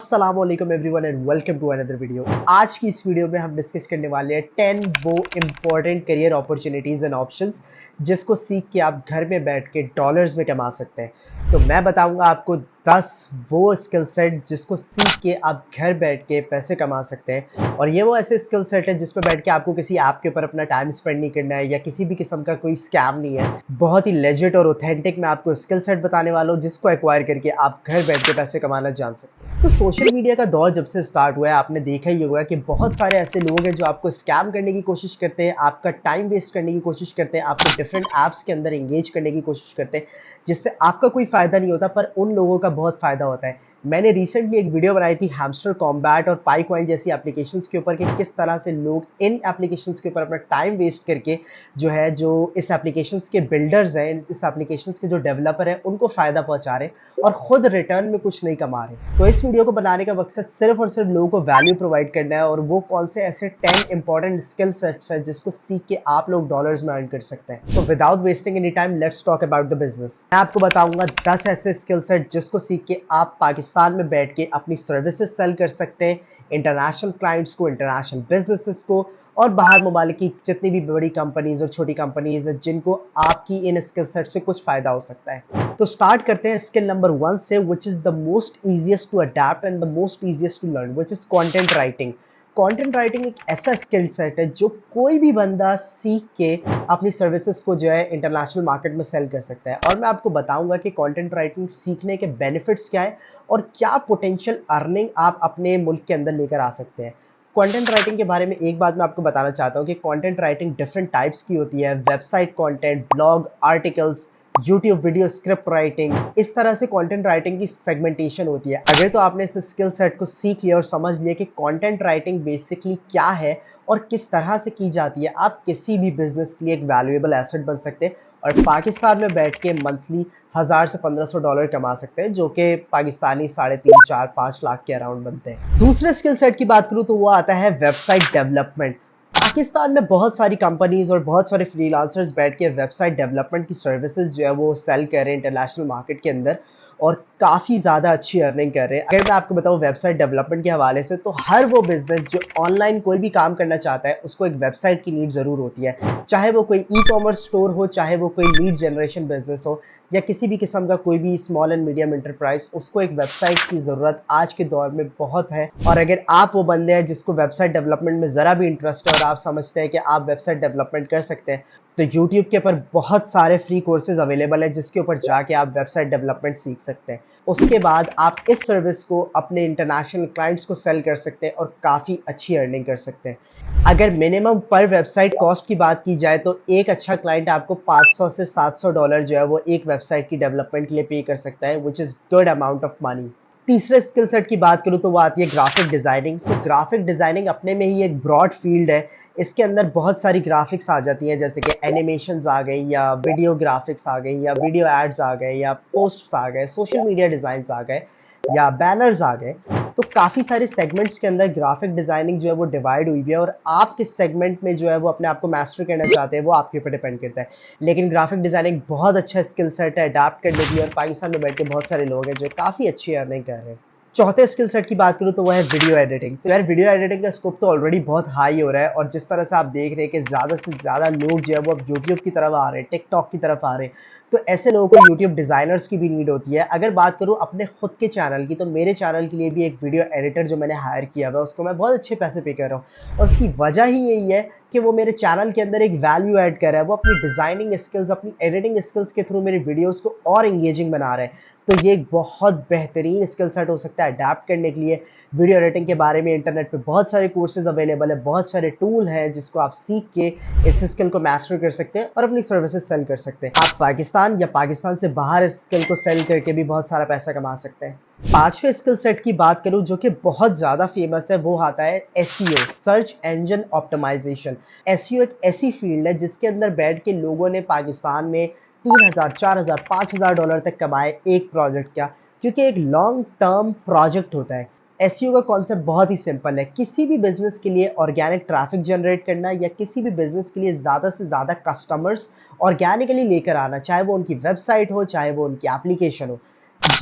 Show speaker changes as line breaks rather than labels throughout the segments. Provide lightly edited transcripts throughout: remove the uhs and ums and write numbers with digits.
अस्सलामुअलैकुम everyone and welcome to another video. आज की इस वीडियो में हम डिस्कस करने वाले हैं 10 वो important career opportunities and options जिसको सीख के आप घर में बैठ के डॉलर्स में कमा सकते हैं। तो मैं बताऊंगा आपको 10 वो स्किल सेट जिसको सीख के आप घर बैठ के पैसे कमा सकते हैं। और ये वो ऐसे स्किल सेट है जिस पर बैठ के आपको किसी ऐप के ऊपर अपना टाइम स्पेंड नहीं करना है या किसी भी किस्म का कोई स्कैम नहीं है। बहुत ही लेजिट और ऑथेंटिक मैं आपको स्किल सेट बताने वाला हूँ जिसको एक्वायर करके आप घर बैठ के पैसे कमाना जान सकते हैं। तो सोशल मीडिया का दौर जब से स्टार्ट हुआ है आपने देखा ही होगा कि बहुत सारे ऐसे लोग हैं जो आपको स्कैम करने की कोशिश करते हैं, आपका टाइम वेस्ट करने की कोशिश करते हैं, आपको डिफरेंट ऐप्स के अंदर एंगेज करने की कोशिश करते हैं जिससे आपका कोई फ़ायदा नहीं होता पर उन लोगों का बहुत फ़ायदा होता है। मैंने रिसेंटली एक वीडियो बनाई थी हैमस्टर कॉम्बैट और पाईकॉइन जैसी एप्लीकेशंस के ऊपर कि किस तरह से लोग इन एप्लीकेशंस के ऊपर अपना टाइम वेस्ट करके जो इस एप्लीकेशंस के बिल्डर्स हैं, इस एप्लीकेशंस के जो डेवलपर हैं उनको फ़ायदा पहुंचा रहे हैं और खुद रिटर्न में कुछ नहीं कमा रहे। तो इस वीडियो को बनाने का मकसद सिर्फ और सिर्फ लोगों को वैल्यू प्रोवाइड करना है और वो कौन से ऐसे 10 इंपॉर्टेंट स्किल सेट्स हैं जिसको सीख के आप लोग डॉलर्स में अर्न कर सकते हैं। So without wasting any time let's talk about the business. मैं आपको बताऊंगा 10 ऐसे स्किल सेट जिसको सीख के आप पाकिस्तान में बैठ के अपनी सर्विसेज सेल कर सकते हैं इंटरनेशनल क्लाइंट्स को, इंटरनेशनल बिजनेसेस को और बाहर ममालिक की जितनी भी बड़ी कंपनीज और छोटी कंपनीज है जिनको आपकी इन स्किल सेट से कुछ फायदा हो सकता है। तो स्टार्ट करते हैं स्किल नंबर 1 से, which is the most easiest to adapt and the most easiest to learn, which is content writing. Content writing एक ऐसा स्किल सेट है जो कोई भी बंदा सीख के अपनी सर्विसेज को जो है इंटरनेशनल मार्केट में सेल कर सकता है। और मैं आपको बताऊंगा कि कंटेंट राइटिंग सीखने के बेनिफिट्स क्या है और क्या पोटेंशियल अर्निंग आप अपने मुल्क के अंदर लेकर आ सकते हैं। कंटेंट राइटिंग के बारे में एक बात मैं आपको बताना चाहता हूँ कि कंटेंट राइटिंग डिफरेंट टाइप्स की होती है। Website content, blog, articles, YouTube video, script writing, इस तरह से कंटेंट राइटिंग की सेगमेंटेशन होती है। अगर तो आपने इस स्किल सेट को सीख लिया और समझ लिया कि कंटेंट राइटिंग बेसिकली क्या है और किस तरह से की जाती है, आप किसी भी बिजनेस के लिए एक वैल्यूएबल एसेट बन सकते हैं और पाकिस्तान में बैठ के मंथली 1000 से 1500 डॉलर कमा सकते हैं, जो कि पाकिस्तानी 3.5, 4, 5 लाख के अराउंड बनते हैं। दूसरे स्किल सेट की बात करूं तो वो आता है वेबसाइट डेवलपमेंट। पाकिस्तान में बहुत सारी कंपनीज और बहुत सारे फ्रीलांसर्स बैठ के वेबसाइट डेवलपमेंट की सर्विसेज जो है वो सेल कर रहे हैं इंटरनेशनल मार्केट के अंदर और काफ़ी ज़्यादा अच्छी अर्निंग कर रहे हैं। अगर मैं आपको बताऊं वेबसाइट डेवलपमेंट के हवाले से, तो हर वो बिजनेस जो ऑनलाइन कोई भी काम करना चाहता है उसको एक वेबसाइट की नीड ज़रूर होती है। चाहे वो कोई ई कॉमर्स स्टोर हो, चाहे वो कोई लीड जनरेशन बिजनेस हो या किसी भी किस्म का कोई भी स्मॉल एंड मीडियम एंटरप्राइज, उसको एक वेबसाइट की ज़रूरत आज के दौर में बहुत है। और अगर आप वो बंदे हैं जिसको वेबसाइट डेवलपमेंट में ज़रा भी इंटरेस्ट है और आप समझते हैं कि आप वेबसाइट डेवलपमेंट कर सकते हैं, तो यूट्यूब के ऊपर बहुत सारे फ्री कोर्सेज अवेलेबल है जिसके ऊपर जाके आप वेबसाइट डेवलपमेंट सीख सकते हैं। उसके बाद आप इस सर्विस को अपने इंटरनेशनल क्लाइंट्स को सेल कर सकते हैं और काफ़ी अच्छी अर्निंग कर सकते हैं। अगर मिनिमम पर वेबसाइट कॉस्ट की बात की जाए तो एक अच्छा क्लाइंट आपको 500 से 700 डॉलर जो है वो एक वेबसाइट की डेवलपमेंट के लिए पे कर सकता है, which is good amount of money. तीसरे स्किल सेट की बात करूँ तो वो आती है graphic designing. So graphic designing अपने में ही एक ब्रॉड फील्ड है। इसके अंदर बहुत सारी ग्राफिक्स आ जाती हैं, जैसे कि एनिमेशंस आ गई या वीडियो ग्राफिक्स आ गई या वीडियो एड्स आ गए या पोस्ट्स आ गए, सोशल मीडिया डिज़ाइंस आ गए या बैनर्स आ गए। तो काफ़ी सारे सेगमेंट्स के अंदर ग्राफिक डिज़ाइनिंग जो है वो डिवाइड हुई हुई है और आप किस सेगमेंट में जो है वो अपने आप को मास्टर करना चाहते हैं वो आपके ऊपर डिपेंड करता है। लेकिन ग्राफिक डिज़ाइनिंग बहुत अच्छा स्किल सेट है अडाप्ट करने की और पाकिस्तान में बैठ के बहुत सारे लोग हैं जो काफ़ी अच्छी अर्निंग कर रहे हैं। चौथे स्किल सेट की बात करूँ तो वो है वीडियो एडिटिंग। तो यार वीडियो एडिटिंग का स्कोप तो ऑलरेडी बहुत हाई हो रहा है और जिस तरह से आप देख रहे हैं कि ज़्यादा से ज़्यादा लोग जो है वो अब यूट्यूब की तरफ आ रहे हैं, टिकटॉक की तरफ आ रहे हैं, तो ऐसे लोगों को यूट्यूब डिज़ाइनर्स की भी नीड होती है। अगर बात करूँ अपने खुद के चैनल की, तो मेरे चैनल के लिए भी एक वीडियो एडिटर जो मैंने हायर किया हुआ है उसको मैं बहुत अच्छे पैसे पे कर रहा हूँ और उसकी वजह ही यही है कि वो मेरे चैनल के अंदर एक वैल्यू ऐड कर रहा है। वो अपनी डिज़ाइनिंग स्किल्स, अपनी एडिटिंग स्किल्स के थ्रू मेरी वीडियोस को और एंगेजिंग बना रहे हैं। तो ये एक बहुत बेहतरीन स्किल सेट हो सकता है अडैप्ट करने के लिए। वीडियो एडिटिंग के बारे में इंटरनेट पे बहुत सारे कोर्सेज अवेलेबल है, बहुत सारे टूल हैं जिसको आप सीख के इस स्किल को मास्टर कर सकते हैं और अपनी सर्विसेज सेल कर सकते हैं। आप पाकिस्तान या पाकिस्तान से बाहर इस स्किल को सेल करके भी बहुत सारा पैसा कमा सकते हैं। पांचवें स्किल सेट की बात करूं जो कि बहुत ज़्यादा फेमस है, वो आता है SEO, search engine optimization. SEO एक ऐसी फील्ड है जिसके अंदर बैठ के लोगों ने पाकिस्तान में 3000, 4000, 5000 डॉलर तक कमाए एक प्रोजेक्ट का, क्योंकि एक लॉन्ग टर्म प्रोजेक्ट होता है। एसईओ का कॉन्सेप्ट बहुत ही सिंपल है। किसी भी बिजनेस के लिए ऑर्गेनिक ट्रैफिक जनरेट करना या किसी भी बिजनेस के लिए ज़्यादा से ज़्यादा कस्टमर्स ऑर्गेनिकली लेकर आना, चाहे वो उनकी वेबसाइट हो, चाहे वो उनकी एप्लीकेशन हो,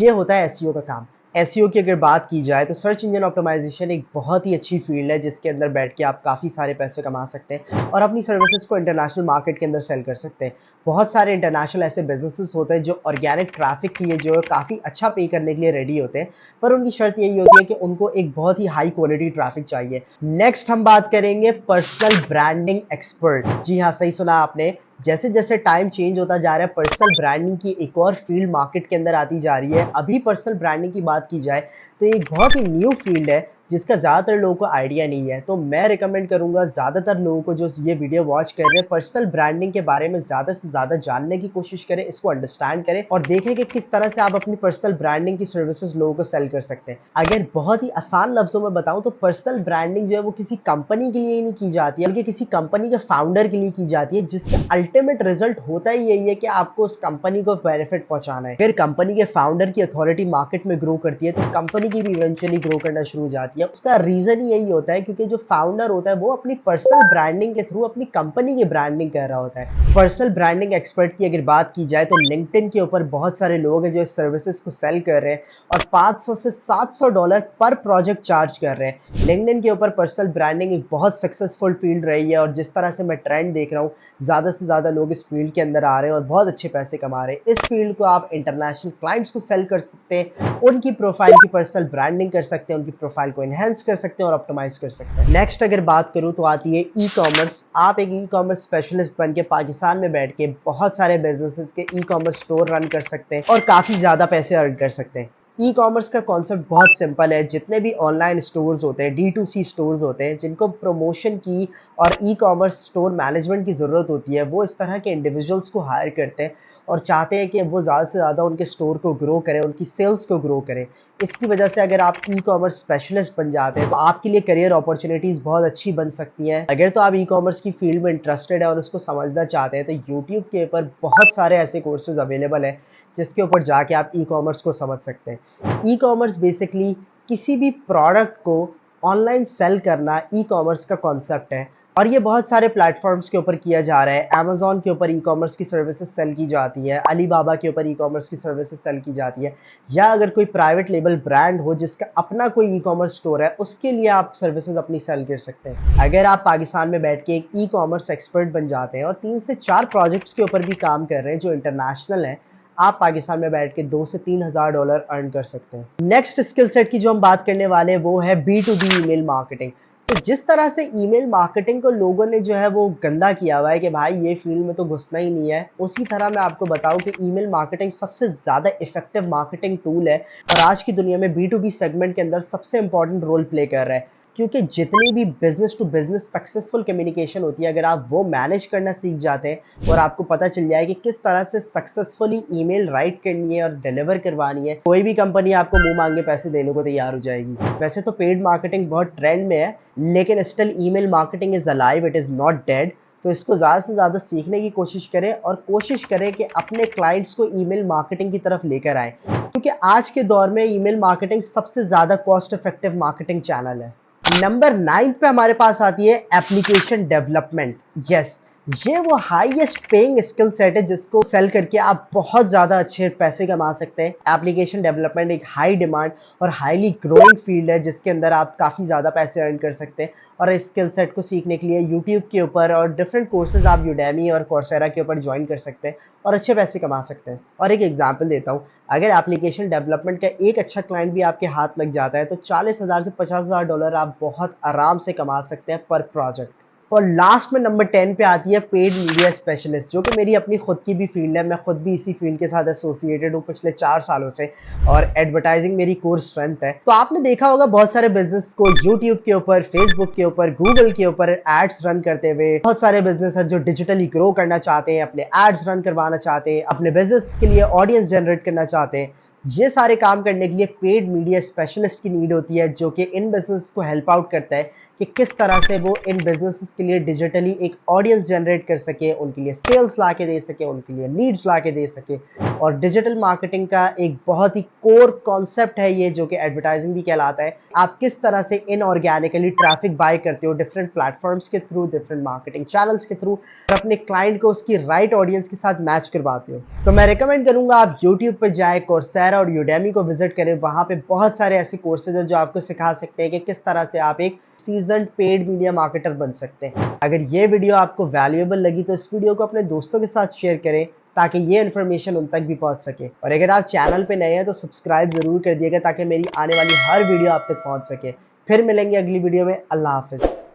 ये होता है एसईओ का काम। एसईओ की अगर बात की जाए तो सर्च इंजन ऑप्टिमाइजेशन एक बहुत ही अच्छी फील्ड है जिसके अंदर बैठ के आप काफ़ी सारे पैसे कमा सकते हैं और अपनी सर्विसेज को इंटरनेशनल मार्केट के अंदर सेल कर सकते हैं। बहुत सारे इंटरनेशनल ऐसे बिजनेसेस होते हैं जो ऑर्गेनिक ट्रैफिक के लिए जो है काफ़ी अच्छा पे करने के लिए रेडी होते हैं, पर उनकी शर्त यही होती है कि उनको एक बहुत ही हाई क्वालिटी ट्रैफिक चाहिए। नेक्स्ट हम बात करेंगे पर्सनल ब्रांडिंग एक्सपर्ट। जी हाँ, सही सुना आपने। जैसे जैसे टाइम चेंज होता जा रहा है, पर्सनल ब्रांडिंग की एक और फील्ड मार्केट के अंदर आती जा रही है। अभी पर्सनल ब्रांडिंग की बात की जाए तो एक बहुत ही न्यू फील्ड है जिसका ज़्यादातर लोगों को आइडिया नहीं है। तो मैं रिकमेंड करूंगा ज़्यादातर लोगों को जो ये वीडियो वॉच कर रहे हैं, पर्सनल ब्रांडिंग के बारे में ज़्यादा से ज़्यादा जानने की कोशिश करें, इसको अंडरस्टैंड करें और देखें कि किस तरह से आप अपनी पर्सनल ब्रांडिंग की सर्विसेज लोगों को सेल कर सकते हैं। अगर बहुत ही आसान लफ्जों में बताऊं तो पर्सनल ब्रांडिंग जो है वो किसी कंपनी के लिए ही नहीं की जाती है, बल्कि किसी कंपनी के फाउंडर के लिए की जाती है, जिसका अल्टीमेट रिजल्ट होता ही यही है कि आपको उस कंपनी को बेनिफिट पहुंचाना है। फिर कंपनी के फाउंडर की अथॉरिटी मार्केट में ग्रो करती है तो कंपनी की भी इवेंचुअली ग्रो करना शुरू हो जाती है। उसका रीजन ही यही होता है क्योंकि जो फाउंडर होता है वो अपनी पर्सनल ब्रांडिंग के थ्रू अपनी कंपनी की ब्रांडिंग कर रहा होता है। पर्सनल ब्रांडिंग एक्सपर्ट की अगर बात की जाए तो लिंक्डइन के ऊपर बहुत सारे लोग हैं जो इस सर्विसेज को सेल कर रहे हैं और $500 से $700 पर प्रोजेक्ट चार्ज कर रहे हैं। लिंक्डइन के ऊपर पर्सनल ब्रांडिंग एक बहुत सक्सेसफुल फील्ड रही है और जिस तरह से मैं ट्रेंड देख रहा हूँ, ज़्यादा से ज़्यादा लोग इस फील्ड के अंदर आ रहे हैं और बहुत अच्छे पैसे कमा रहे हैं। इस फील्ड को आप इंटरनेशनल क्लाइंट्स को सेल कर सकते हैं, उनकी प्रोफाइल की पर्सनल ब्रांडिंग कर सकते हैं, उनकी प्रोफाइल को एनहेंस कर सकते हैं और ऑप्टिमाइज कर सकते हैं। नेक्स्ट अगर बात करूं तो आती है ई कॉमर्स। आप एक ई कॉमर्स स्पेशलिस्ट बन के पाकिस्तान में बैठ के बहुत सारे बिजनेसेस के ई कॉमर्स स्टोर रन कर सकते हैं और काफ़ी ज़्यादा पैसे अर्न कर सकते हैं। ई कॉमर्स का कॉन्सेप्ट बहुत सिंपल है। जितने भी ऑनलाइन स्टोर्स होते हैं, D2C स्टोर्स होते हैं, जिनको प्रमोशन की और ई कॉमर्स स्टोर मैनेजमेंट की ज़रूरत होती है, वो इस तरह के इंडिविजुअल्स को हायर करते हैं और चाहते हैं कि वो ज़्यादा से ज़्यादा उनके स्टोर को ग्रो करें, उनकी सेल्स को ग्रो करें। इसकी वजह से अगर आप ई कॉमर्स स्पेशलिस्ट बन जाते हैं तो आपके लिए करियर अपॉर्चुनिटीज़ बहुत अच्छी बन सकती हैं। अगर तो आप ई कॉमर्स की फील्ड में इंटरेस्टेड है और उसको समझना चाहते हैं तो यूट्यूब के ऊपर बहुत सारे ऐसे कोर्सेज अवेलेबल हैं जिसके ऊपर जाके आप ई कॉमर्स को समझ सकते हैं। ई कॉमर्स बेसिकली किसी भी प्रोडक्ट को ऑनलाइन सेल करना ई कॉमर्स का कॉन्सेप्ट है और ये बहुत सारे प्लेटफॉर्म्स के ऊपर किया जा रहा है। अमेजोन के ऊपर ई कॉमर्स की सर्विसेज सेल की जाती है, अलीबाबा के ऊपर ई कॉमर्स की सर्विसेज सेल की जाती है, या अगर कोई प्राइवेट लेबल ब्रांड हो जिसका अपना कोई ई कॉमर्स स्टोर है, उसके लिए आप सर्विसेज अपनी सेल कर सकते हैं। अगर आप पाकिस्तान में बैठ के एक ई कॉमर्स एक्सपर्ट बन जाते हैं और 3 से 4 प्रोजेक्ट्स के ऊपर भी काम कर रहे हैं जो इंटरनेशनल है, आप पाकिस्तान में बैठ के $2 से $3,000 अर्न कर सकते हैं। नेक्स्ट स्किल सेट की जो हम बात करने वाले हैं वो है B2B ईमेल मार्केटिंग। तो जिस तरह से ईमेल मार्केटिंग को लोगों ने जो है वो गंदा किया हुआ है कि भाई ये फील्ड में तो घुसना ही नहीं है, उसी तरह मैं आपको बताऊं कि ईमेल मार्केटिंग सबसे ज़्यादा इफेक्टिव मार्केटिंग टूल है और आज की दुनिया में B2B सेगमेंट के अंदर सबसे इंपॉर्टेंट रोल प्ले कर रहा है। क्योंकि जितनी भी business to business successful communication होती है, अगर आप वो मैनेज करना सीख जाते हैं और आपको पता चल जाए कि किस तरह से सक्सेसफुली ईमेल राइट करनी है और डिलीवर करवानी है, कोई भी कंपनी आपको मुंह मांगे पैसे देने को तैयार हो जाएगी। वैसे तो पेड मार्केटिंग बहुत ट्रेंड में है, लेकिन still email marketing is alive, it is not dead. तो इसको ज़्यादा से ज़्यादा सीखने की कोशिश करें और कोशिश करें कि अपने क्लाइंट्स को ईमेल मार्केटिंग की तरफ लेकर आए, क्योंकि आज के दौर में ईमेल मार्केटिंग सबसे ज़्यादा कॉस्ट इफेक्टिव मार्केटिंग चैनल है। नंबर 9 पे हमारे पास आती है एप्लीकेशन डेवलपमेंट। यस, ये वो हाईएस्ट पेइंग स्किल सेट है जिसको सेल करके आप बहुत ज़्यादा अच्छे पैसे कमा सकते हैं। एप्लीकेशन डेवलपमेंट एक हाई डिमांड और हाईली ग्रोइंग फील्ड है जिसके अंदर आप काफ़ी ज़्यादा पैसे अर्न कर सकते हैं और इस स्किल सेट को सीखने के लिए यूट्यूब के ऊपर और डिफरेंट कोर्सेज आप यूडेमी और कोर्सेरा के ऊपर ज्वाइन कर सकते हैं और अच्छे पैसे कमा सकते हैं। और एक एग्जांपल देता हूँ, अगर एप्लीकेशन डेवलपमेंट का एक अच्छा क्लाइंट भी आपके हाथ लग जाता है तो $40,000 से $50,000 आप बहुत आराम से कमा सकते हैं पर प्रोजेक्ट। और लास्ट में नंबर 10 पे आती है पेड मीडिया स्पेशलिस्ट, जो कि मेरी अपनी खुद की भी फील्ड है। मैं खुद भी इसी फील्ड के साथ एसोसिएटेड हूँ पिछले 4 सालों से और एडवर्टाइजिंग मेरी कोर स्ट्रेंथ है। तो आपने देखा होगा बहुत सारे बिजनेस को यूट्यूब के ऊपर, फेसबुक के ऊपर, गूगल के ऊपर एड्स रन करते हुए। बहुत सारे बिजनेस है जो डिजिटली ग्रो करना चाहते हैं, अपने एड्स रन करवाना चाहते हैं, अपने बिजनेस के लिए ऑडियंस जनरेट करना चाहते हैं। ये सारे काम करने के लिए पेड मीडिया स्पेशलिस्ट की नीड होती है, जो कि इन बिजनेस को हेल्प आउट करता है कि किस तरह से वो इन बिजनेस के लिए डिजिटली एक ऑडियंस जनरेट कर सके, उनके लिए सेल्स ला के दे सके, उनके लिए लीड्स ला के दे सके। और डिजिटल मार्केटिंग का एक बहुत ही कोर कॉन्सेप्ट है ये, जो कि एडवर्टाइजिंग भी कहलाता है। आप किस तरह से इनऑर्गेनिकली ट्रैफिक बाय करते हो डिफरेंट प्लेटफॉर्म्स के थ्रू, डिफरेंट मार्केटिंग चैनल्स के थ्रू, और अपने क्लाइंट को उसकी राइट ऑडियंस के साथ मैच करवाते हो। तो मैं रिकमेंड करूंगा आप यूट्यूब पर जाए, कोर्सेरा कोर्सेरा और यूडेमी को विजिट करें। वहाँ पे बहुत सारे ऐसे कोर्सेज हैं जो आपको सिखा सकते हैं कि किस तरह से आप एक सीजन्ड पेड मीडिया मार्केटर बन सकते हैं। अगर ये वीडियो आपको वैल्यूएबल लगी तो इस वीडियो को अपने दोस्तों के साथ शेयर करें ताकि ये इन्फॉर्मेशन उन तक भी पहुंच सके। और अगर आप चैनल पे नए हैं तो सब्सक्राइब जरूर कर दिएगा ताकि मेरी आने वाली हर वीडियो आप तक पहुंच सके। फिर मिलेंगे अगली वीडियो में। अल्लाह हाफिज।